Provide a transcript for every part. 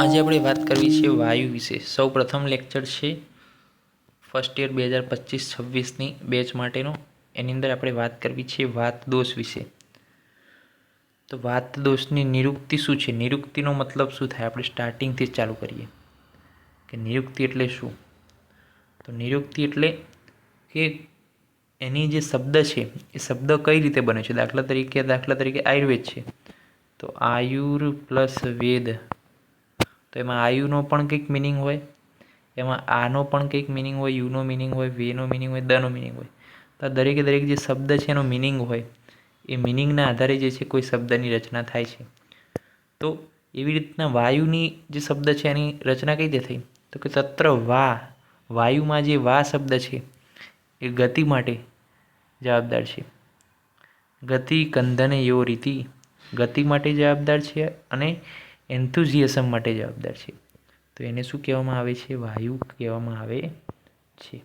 આજે આપણે વાત કરવી છે વાયુ વિશે. સૌ પ્રથમ લેક્ચર છે ફર્સ્ટ યર 2025-26ની બેચ માટેનો. એની અંદર આપણે વાત કરવી છે વાત દોષ વિશે. તો વાત દોષની નિરુક્તિ શું છે, નિરુક્તિનો મતલબ શું થાય, આપણે સ્ટાર્ટિંગથી જ ચાલુ કરીએ કે નિરુક્તિ એટલે શું. તો નિરુક્તિ એટલે કે એની જે શબ્દ છે એ શબ્દ કઈ રીતે બને છે. દાખલા તરીકે આયુર્વેદ છે તો આયુર પ્લસ વેદ, તો એમાં આયુનો પણ કંઈક મિનિંગ હોય, એમાં આનો પણ કંઈક મિનિંગ હોય, યુનો મિનિંગ હોય, વેનો મિનિંગ હોય, દનો મિનિંગ હોય. તો આ દરેકે દરેક જે શબ્દ છે એનો મિનિંગ હોય, એ મિનિંગના આધારે જે છે કોઈ શબ્દની રચના થાય છે. તો એવી રીતના વાયુની જે શબ્દ છે એની રચના કઈ રીતે થઈ, તો કે તત્ર વા, વાયુમાં જે વા શબ્દ છે એ ગતિ માટે જવાબદાર છે. ગતિ કંદન યો રીતિ, ગતિ માટે જવાબદાર છે અને એન્થુઝિયાઝમ માટે જવાબદાર છે. તો એને શું કહેવામાં આવે છે, વાયુ કહેવામાં આવે છે.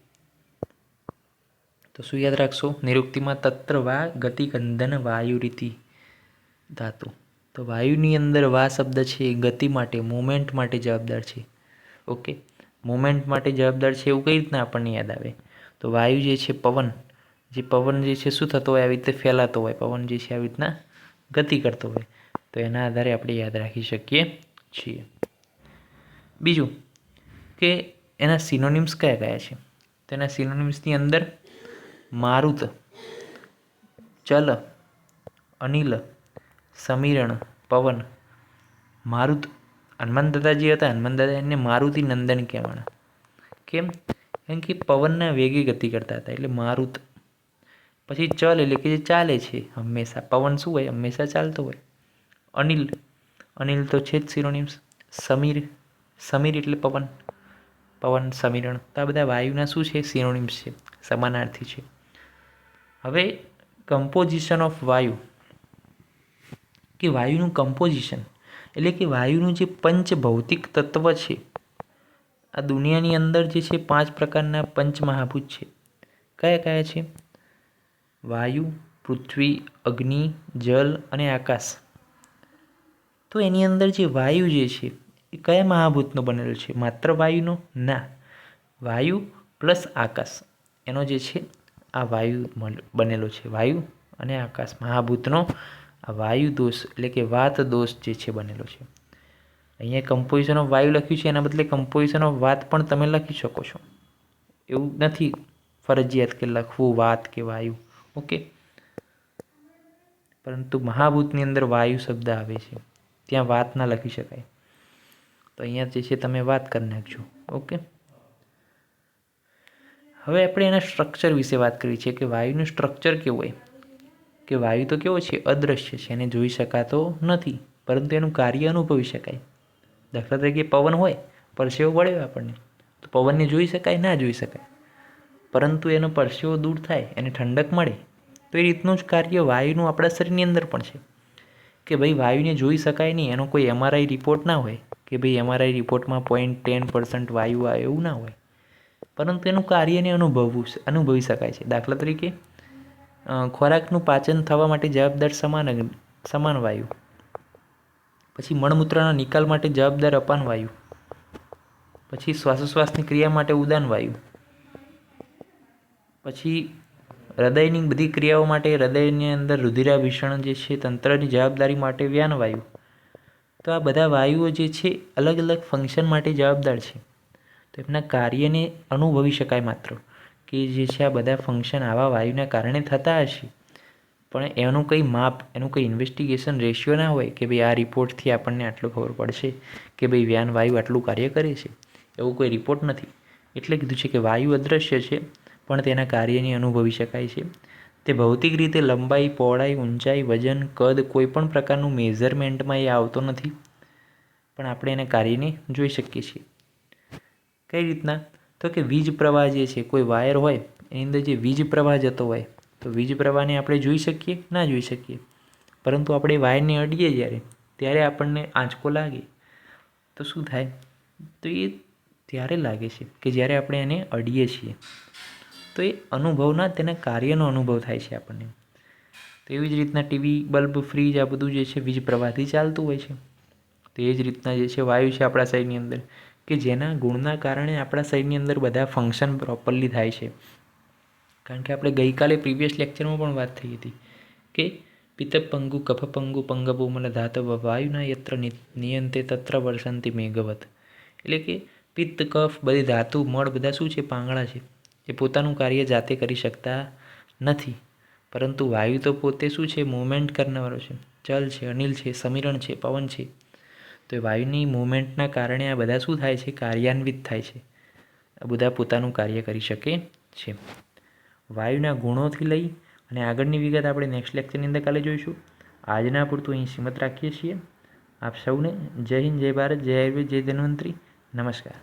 તો શું યાદ રાખશો, નિરુક્તિમાં તત્ર વા ગતિ કંદન વાયુ રીતિ ધાતુ. તો વાયુની અંદર વા શબ્દ છે એ ગતિ માટે, મુમેન્ટ માટે જવાબદાર છે. ઓકે, મુમેન્ટ માટે જવાબદાર છે એવું કઈ રીતના આપણને યાદ આવે, તો વાયુ જે છે પવન જે છે શું થતો હોય, આવી રીતે ફેલાતો હોય, પવન જે છે આવી રીતના ગતિ કરતો હોય. તો એના આધારે આપણે યાદ રાખી શકીએ છીએ. બીજું કે એના સિનોનિમ્સ કયા કયા છે, તો એના સિનોનિમ્સની અંદર મારુત, ચલ, અનિલ, સમીરણ, પવન. મારુત, હનુમાન દાદાજી હતા, હનુમાન દાદા એને મારુતિ નંદન કહેવાના. કેમ કે પવનના વેગે ગતિ કરતા હતા એટલે મારુત. પછી ચલ એટલે કે જે ચાલે છે હંમેશા, પવન શું હોય, હંમેશા ચાલતો હોય. અનિલ તો છે જ સિનોનિમ્સ. સમીર એટલે પવન, સમીરણ. તો આ બધા વાયુના શું છે, સિનોનિમ્સ છે, સમાનાર્થી છે. હવે કમ્પોઝિશન ઓફ વાયુ, કે વાયુનું કમ્પોઝિશન એટલે કે વાયુનું જે પંચ ભૌતિક તત્વ છે. આ દુનિયાની અંદર જે છે 5 પ્રકારના પંચમહાભૂત છે. કયા કયા છે, વાયુ, પૃથ્વી, અગ્નિ, જલ અને આકાશ. તો એની અંદર જે વાયુ જે છે એ કયા મહાભૂતનો બનેલો છે, માત્ર વાયુનો? ના, વાયુ પ્લસ આકાશ એનો જે છે આ વાયુ બનેલો છે. વાયુ અને આકાશ મહાભૂતનો આ વાયુ દોષ એટલે કે વાત દોષ જે છે બનેલો છે. અહીંયા કમ્પોઝિશન ઓફ વાયુ લખ્યું છે, એના બદલે કમ્પોઝિશન ઓફ વાત પણ તમે લખી શકો છો. એવું નથી ફરજિયાત કે લખવું વાત કે વાયુ. ઓકે, પરંતુ મહાભૂતની અંદર વાયુ શબ્દ આવે છે, ત્યાં વાત ના લખી શકાય. તો અહીંયા જે છે તમે વાત કરી નાખજો. ઓકે, હવે આપણે એના સ્ટ્રક્ચર વિશે વાત કરી છે કે વાયુનું સ્ટ્રક્ચર કેવું હોય. કે વાયુ તો કેવો છે, અદૃશ્ય છે, એને જોઈ શકાતો નથી, પરંતુ એનું કાર્ય અનુભવી શકાય. દાખલા તરીકે પવન હોય, પરસેવો વળે આપણને, તો પવનને જોઈ શકાય? ના જોઈ શકાય, પરંતુ એનો પરસેવો દૂર થાય, એને ઠંડક મળે. તો એ રીતનું જ કાર્ય વાયુનું આપણા શરીરની અંદર પણ છે. કે ભાઈ વાયુને જોઈ શકાય નહીં, એનો કોઈ MRI રિપોર્ટ ના હોય કે ભાઈ MRI રિપોર્ટમાં 0.10% વાયુ આવે, એવું ના હોય, પરંતુ એનું કાર્યને અનુભવી શકાય છે. દાખલા તરીકે ખોરાકનું પાચન થવા માટે જવાબદાર સમાન વાયુ, પછી મળમૂત્રના નિકાલ માટે જવાબદાર અપાન વાયુ, પછી શ્વાસોશ્વાસની ક્રિયા માટે ઉદાન વાયુ, પછી હૃદયની બધી ક્રિયાઓ માટે, હૃદયની અંદર રુધિરાભિષણ જે છે તંત્રની જવાબદારી માટે વ્યાન વાયુ. તો આ બધા વાયુઓ જે છે અલગ અલગ ફંક્શન માટે જવાબદાર છે. તો એમના કાર્યને અનુભવી શકાય માત્ર, કે જે છે આ બધા ફંક્શન આવા વાયુના કારણે થતા હશે, પણ એનું કંઈ માપ, એનું કંઈ ઇન્વેસ્ટિગેશન રેશિયો ના હોય કે ભાઈ આ રિપોર્ટથી આપણને આટલું ખબર પડશે કે ભાઈ વ્યાન વાયુ આટલું કાર્ય કરે છે, એવું કોઈ રિપોર્ટ નથી. એટલે કીધું છે કે વાયુ અદૃશ્ય છે પણ તેના કાર્યને અનુભવી શકાય છે. તે ભૌતિક રીતે લંબાઈ, પહોળાઈ, ઊંચાઈ, વજન, કદ કોઈ પણ પ્રકારનું મેઝરમેન્ટમાં એ આવતો નથી, પણ આપણે એના કાર્યને જોઈ શકીએ છીએ. કઈ રીતના, તો કે વીજ પ્રવાહ જે છે, કોઈ વાયર હોય એની અંદર જે વીજ પ્રવાહ જતો હોય, તો વીજ પ્રવાહને આપણે જોઈ શકીએ? ના જોઈ શકીએ, પરંતુ આપણે વાયરને અડીએ ત્યારે આપણને આંચકો લાગે. તો શું થાય, તો એ ત્યારે લાગે છે કે જ્યારે આપણે એને અડીએ છીએ, તો એ અનુભવના, તેના કાર્યનો અનુભવ થાય છે આપણને. તો એવી જ રીતના ટીવી, બલ્બ, ફ્રીજ આ બધું જે છે વીજ પ્રવાહથી ચાલતું હોય છે. તો એ જ રીતના જે છે વાયુ છે આપણા શરીરની અંદર, કે જેના ગુણના કારણે આપણા શરીરની અંદર બધા ફંક્શન પ્રોપરલી થાય છે. કારણ કે આપણે ગઈકાલે પ્રીવિયસ લેક્ચરમાં પણ વાત થઈ હતી કે પિત્તપંગુ કફપંગુ પંગપોમલ ધાતવ વાયુના યત્ર નિયંતે તત્ર વર્ષંતિ મેઘવત. એટલે કે પિત્ત કફ બધી ધાતુ મળ બધા શું છે? પાંગળા છે. એ પોતાનું કાર્ય જાતે કરી શકતા નથી. પરંતુ વાયુ તો પોતે શું છે? મૂવમેન્ટ કરનારો છે, ચલ છે, અનિલ છે, સમીરણ છે, પવન છે. તો વાયુની મૂવમેન્ટના કારણે આ બધા શું થાય છે? કાર્યાન્વિત થાય છે. આ બધા પોતાનું કાર્ય કરી શકે છે. વાયુના ગુણોથી લઈ અને આગળની વિગત આપણે નેક્સ્ટ લેક્ચરની અંદર કાલે જોઈશું. આજના પૂરતું અહીં સીમિત રાખીએ છીએ. આપ સૌને જય હિન્દ, જય ભારત, જય આયુર્વેદ, જય ધન્વંતરી. નમસ્કાર.